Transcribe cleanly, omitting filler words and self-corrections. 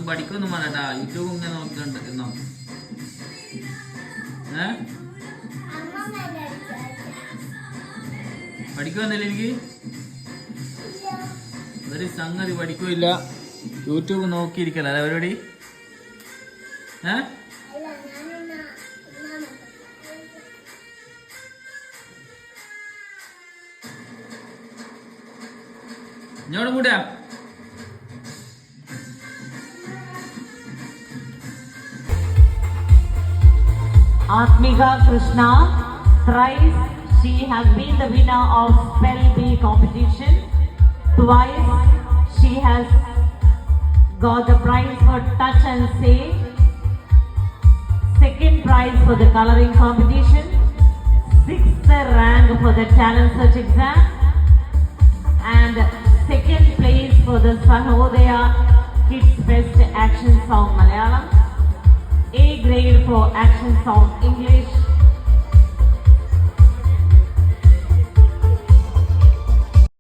ഒന്നും പഠിക്കൊന്നും വേണ്ടാ, യൂട്യൂബ് ഇങ്ങനെ നോക്കിക്കൊണ്ട് എന്നോ. പഠിക്കുന്നില്ല എനിക്ക് ഒരു സംഗതി പഠിക്കില്ല, യൂട്യൂബ് നോക്കിയിരിക്കല അതെ പരിപാടി. ഇങ്ങോട്ട് കൂടാ Atmika Krishna, thrice she has been the winner of Spell Bee competition. Twice she has got the prize for touch and say. Second prize for the coloring competition. 6th rank for the talent search exam. And second place for the Sahodaya Kids Fest Action Song Malayalam. A grade for Action Song English.